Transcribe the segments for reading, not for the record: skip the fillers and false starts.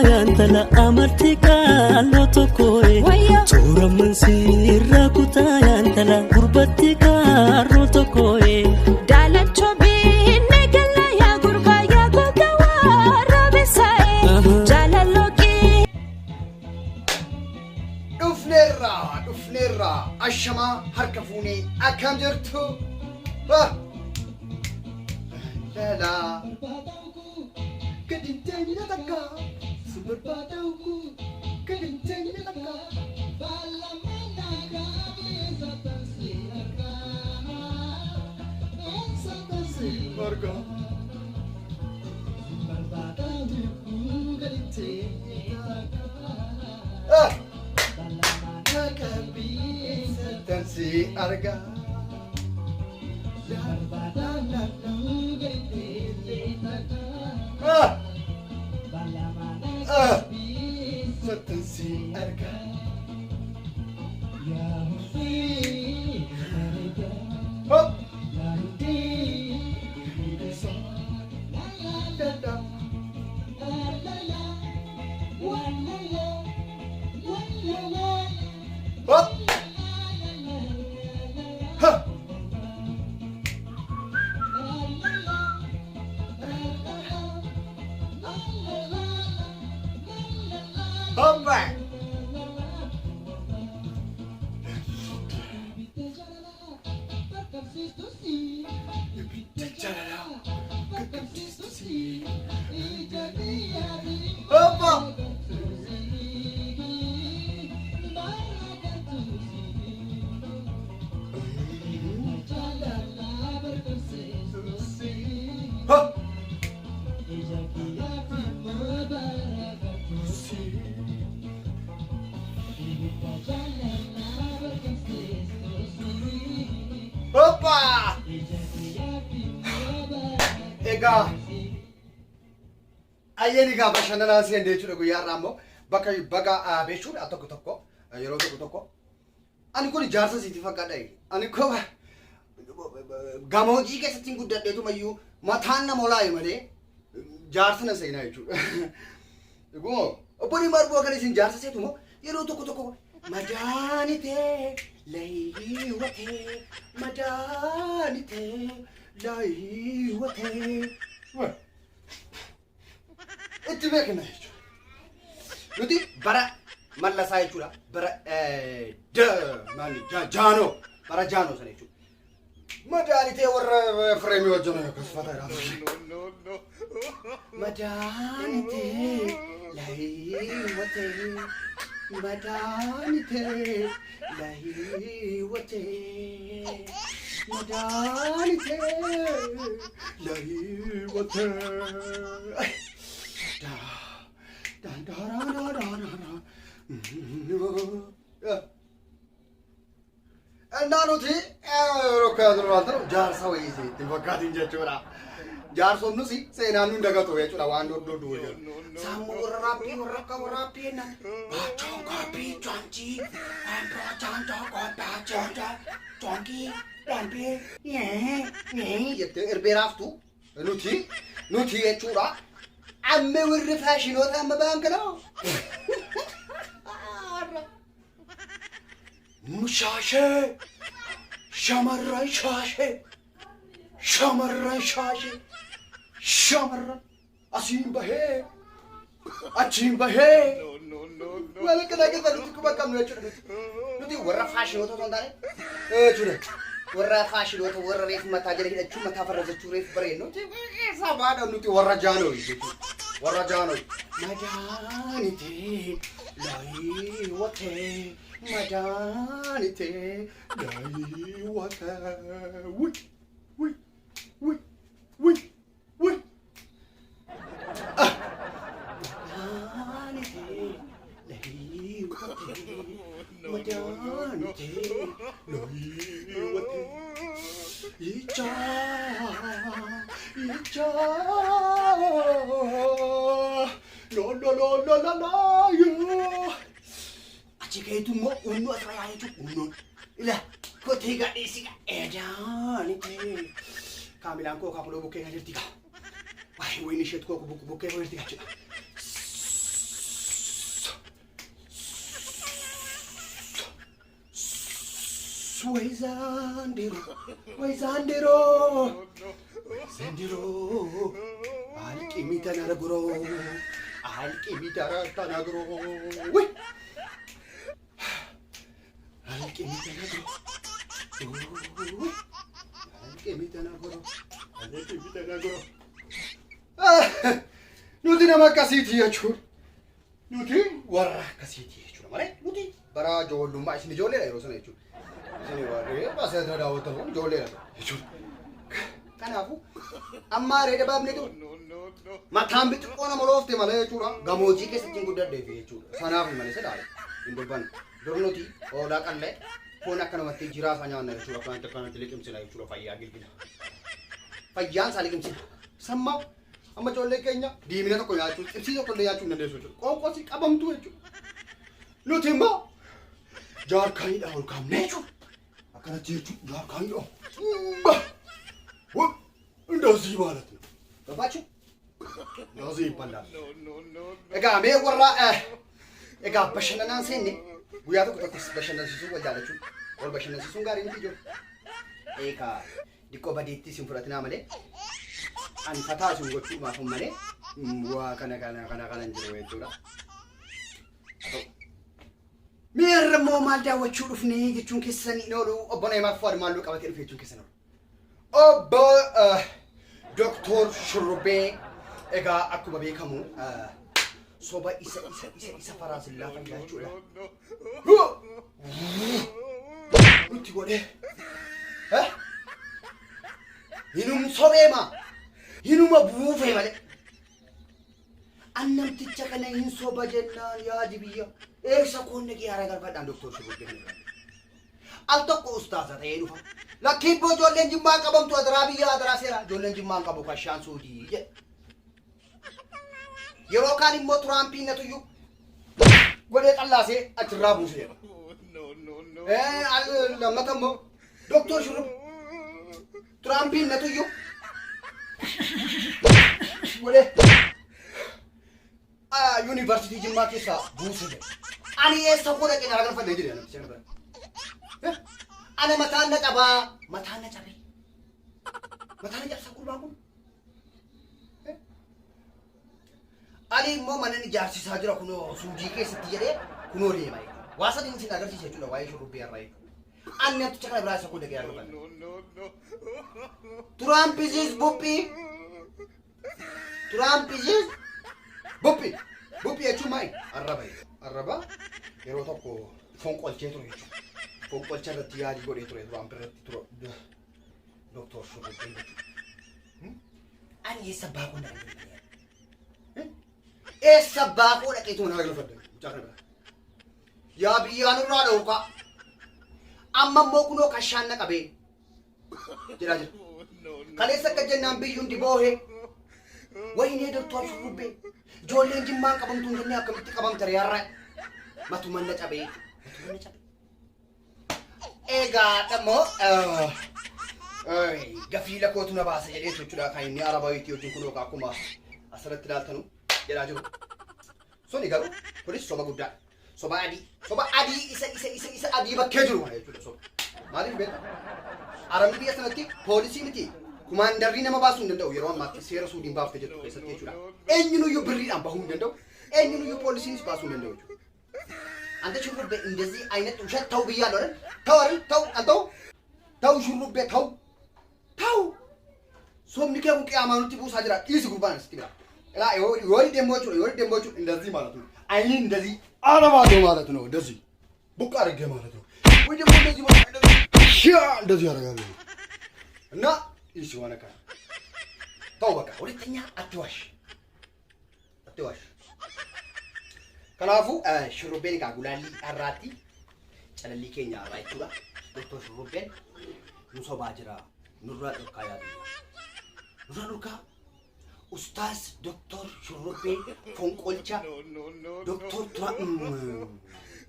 yantala amartika loto koe tura mansira kuta yantala gurbatika roto koe Dalacho binne galla ya gurba ya gogawa rabisae Jalaloki Ufnerra ashama harkafuni akam jirtu la kadintenya takka subarbaadawku kadintenya takka balamanaga satansi marga subarbaadawku kadintenya takka satansi arga satansi arga hop hop Come back. Hoppa! Ega. Ayeni ga bashannana si ende chude guyyaa rammo baga beechuu tokko yeroo tokko ani kun jaarsa siiti fakkaadha ani ko gamoojii keessatti guddadheetu mayyuu mataan nama olaaye malee jaarsa na seenaa jechuudha. Egumoo obboni marboo kan isin jaarsa seetumoo yeroo tokko Madanite laiwate Madanite laiwate Itti beekna jechuudha. Nuti bara mallasaa jechuudha. Bara jaano bara jaano sana jechuudha. Madanite warra fireemii wajjin akkasfata jiraatu. Madanite laiwate Madanite laiwate Madanite laiwate Nanuti rokkaduraaltano jaarsa wayise itti fakkaatiin jechuudha. Jaarsonni si seenaan hunda gatoo jechuudha waan doddooduu jedhu. Sammuu warraabbii na baachoo kophii chonchii amboo chonchoo kophii chonchii dhampee jettee erbeeraaftu nuti jechuudha. Amma warri faashinoota amma ba'an kanaa. Mushaashee shamarran shaashee shamarran asiin bahee achiin bahee wala kana nuti kuma qabnu jechuudha nuti warra faashinoota osoo hin taane jechuudha warra faashinoota warra reef mataa jala hidhachuu mataa farrajachuu reef bareednu sabaadha nuti warra jaanoo jechuudha warra jaanoo Madanite laiwate Madanite laiwate Wait. Madanite laiwate Icha la Achikeetu mo unnu asirraa jechuun unnuun ila kootee gadhiisiga edaanite kaamilaan koo kaapuloo bukkee kan jirti gaa waa'ee wayini isheetu koo bukkee koo jirti gachuudha Waizandero. Alkimita nagro. Alkimita nagro. Wait. Alkimita nagro. Alkimita nagro. Alkimita nagro. Nuti nama kasiti jechuudha. Nuti warra kasiti jechuudha malee nuti bara ijoollummaa isin ijoolleedha yeroo sana jechuudha. Isin warree baasii daawwatamu ijoolleedha jechuudha. Kanaafuu amma reeda baafnetu mataan bixiqqoo nama loofte malee jechuudha. Gamoojii keessatti hin guddaddeef jechuudha. Sanaaf malee sedhaadha. Hin dubbanne. Dornooti oolaa qallee foon akka namatti jiraasaa nyaanna jechuudha. Kan kanatti liqimsina jechuudha fayyaa gilgila. Fayyaan isaa liqimsina. Sammaa amma ijoollee keenya diimina tokko nyaachuun ibsii tokko illee nyaachuun dandeessu jechuudha. Qoonqoosi qabamtu jechuudha. Nuti immoo jaarkaaniidhaan ol kaafnee jechuudha. Akkanatti jechuudha jaarkaaniidhaan. እንደዚህ ማለት ነው ገባችሁ እንደዚህ ይባላል እጋ mee warra egaa bashannanaan seenne guyyaa tokko tokkos bashannansiisuu wajjaalachuun ol bashannansiisuun gaarii miti jiru eegaa diqqoo badeettii sin fudhatinaa malee ani fataa sun gochuudhaaf malee waa kana jiru jechuudha miirrammoo maal daawwachuu dhufnee jechuun keessanii oolu obbo Neemaaf Fuwaad maalluu qabatee dhufe jechuun keessan oolu obbo Dr. Shurrubbee egaa akkuma beekamu soba isa faraasillaa fayyaa jechuudha. Nuti godhee hinum sobeema hinuma buufee malee annamticha kana hin soba jennaan yaadi biyya eessa koonne qiyyaara galfadhaan Dr. Shurrubbee al tokko ustaaza ta'ee dhufa. Lakkiin boo ijoolleen jimmaan qabamtu adaraa biyya adaraa seera ijoolleen jimmaan qabu kashaan suudii jedhe. Yeroo kaan immoo Tiraampiin natuyyuu godhee qallaasee achirraa buuse jedha. Lammata immoo Dr. Shurrubbee Tiraampiin natuyyuu godhee yuunivarsiitii jimmaa keessaa buuse jedha. Ani eessa godha qinaa galfadhee jedhe namticha kana bira. Ana matana caba, matana cabe. Matana jab sakul bangun. Ali mo manan ijarsi sajra kuno suji ke setiade kuno le mai. Wasa din sin agar si chula wai Shurrubbee rai. Anne tu chakra bra sakul de gaya lo. Trump is Buppi. Trump is Buppi. Buppi achu mai. Arraba. Yero tokko fon qolche turu jechu. Fonqolcharratti yaadii godhee ture duraan birratti ture Dr. Shurrubbee ani eessa baaquu dhaqee eessa baaquu dhaqeetu mana galfadde mucaa kana yaa biyyaan irraa dhooqa amma immoo kunoo kashaan na qabee jedhaa jira kaleessa akka jennaan biyyuun diboohee waynee Dr. Shurrubbee ijoolleen jimmaan qabamtu hin jennee akkamitti qabamte reerraa matuman na cabee egaa dhammo gafiila kootu na baasa jedhee jechuudha kan inni arabaayiti wajjin kunoo akkuma asirratti ilaaltanu jedhaa jiru. Suni garuu kunis soba guddaa soba adii isa adii bakkee jiru jechuudha soba. Maaliif beekta? Arabni biyya sanatti poolisii miti kumaandarrii nama baasuu hin danda'u yeroo ammaatti seera suudiin baaftee jirtu keessatti jechuudha. Eenyunuyyuu birriidhaan bahuu hin danda'u. Eenyunuyyuu poolisiinis baasuu hin danda'u jechuudha. አንተ Shurrubbee እንደዚህ አይነት ውሸት ተው ብያለሁ አይደል? ተው አይደል? ተው Shurrubbee ተው ሶምኒ ከቡ ቂያማኑቲ ቡሳ ጅራ ኢስ ጉርባን እስቲ ብላ ላ ይወሪ ደሞቹ እንደዚህ ማለት ነው። አይን እንደዚህ አረባዶ ማለት ነው። እንደዚህ ቡቅ አድርጌ ማለት ነው። ወይ ደግሞ እንደዚህ ማለት እንደዚህ ያደርጋሉ እና እሺ ወነካ ተው በቃ ሁለተኛ አትዋሽ Kanaafuu Shurrubbeen egaa gulaalli har'aatti calalli keenya irraa jechuudha. Dr. Shurrubbeen nu sobaa jira. Nurraa dhorkaa yaadu. Nurraa dhorkaa Ustaaz Dr. Shurrubbee fonqolcha Dr.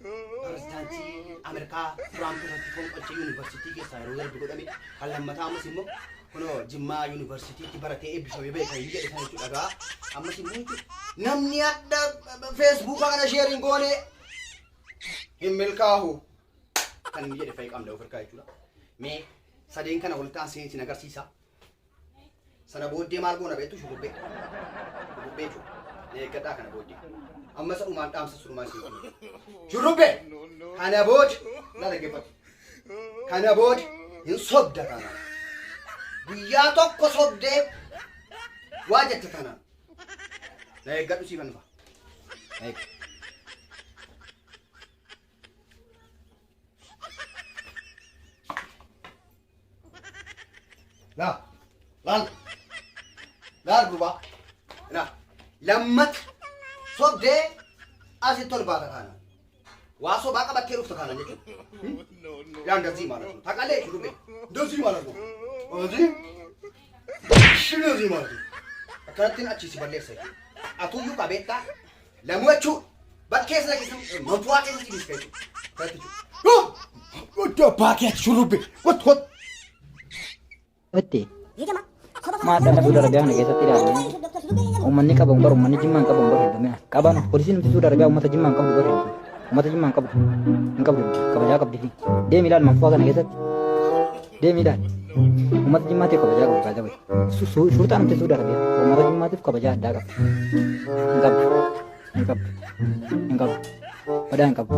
Pirezidaantii Ameerikaa Tiraamp irratti fonqolcha yuunivarsiitii keessaa yeroo darbe godhame kan lammataa ammas immoo kunoo Jimmaa yuunivarsiitiitti baratee eebbifamee beekan hin jedhe sana jechuudha. Ammas immoo jechuudha. Namni adda Facebook kana sharing goone hin milkaa'u. kan inni jedhe fa'i qabna ofirkaa jechuudha. Mee sadeen kana walitti aanseen agarsiisa. Sana booddee maal goona beektu shurrubbee. Shurrubbee jechuudha. Eeggadhaa kana booddee. Amma isa dhumaan dhaamsa surumaa siin kun. Shurrubbee! Kana booda na dhaggeeffatu. Kana booda hin sobda kana. Guyyaa tokko sobdee waa jette kana. Na eeggadhu siifan fa'a. Laal gurbaa. Lammata sobdee asitti ol baata kana. Waa sobaa qabattee dhufta kana jechuudha. Yaa ndazii ማለት ነው ታውቃለህ? ሹሩቤ እንደዚህ ማለት ነው። እንደዚህ ማለት ነው። akkanattiin achi si balleessa jechuudha. Atuyyuu qabeettaa lamuuchuu bakkeessa keessa manfuwaa keessa si biska jechuudha. Iddoo baakeeti shurrubbee wat. Otte. Maadama sudah ragaa kana keessatti ilaalamee uummanni qabu baru uummanni jimmaan qabu baru hedduminaan qaban poolisiin nuti sudah ragaa uummata jimmaan qabu baru uummata jimmaan qabu hin qabdu kabajaa qabdi fi deemi ilaal manfuwaa kana keessatti deemi ilaal uummata jimmaatiif kabajaa qabu baay'ee baay'ee suurtaa nuti sudah ragaa uummata jimmaatiif kabajaa addaa qabu hin qabdu badaa hin qabdu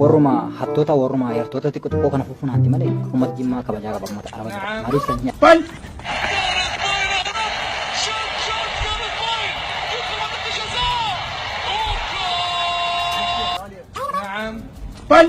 warruma hattoota warruma yartoota xiqqoo kana fufunaanti malee uummata jimmaa kabajaa qaba uummata araba maaliif sanyyaa بل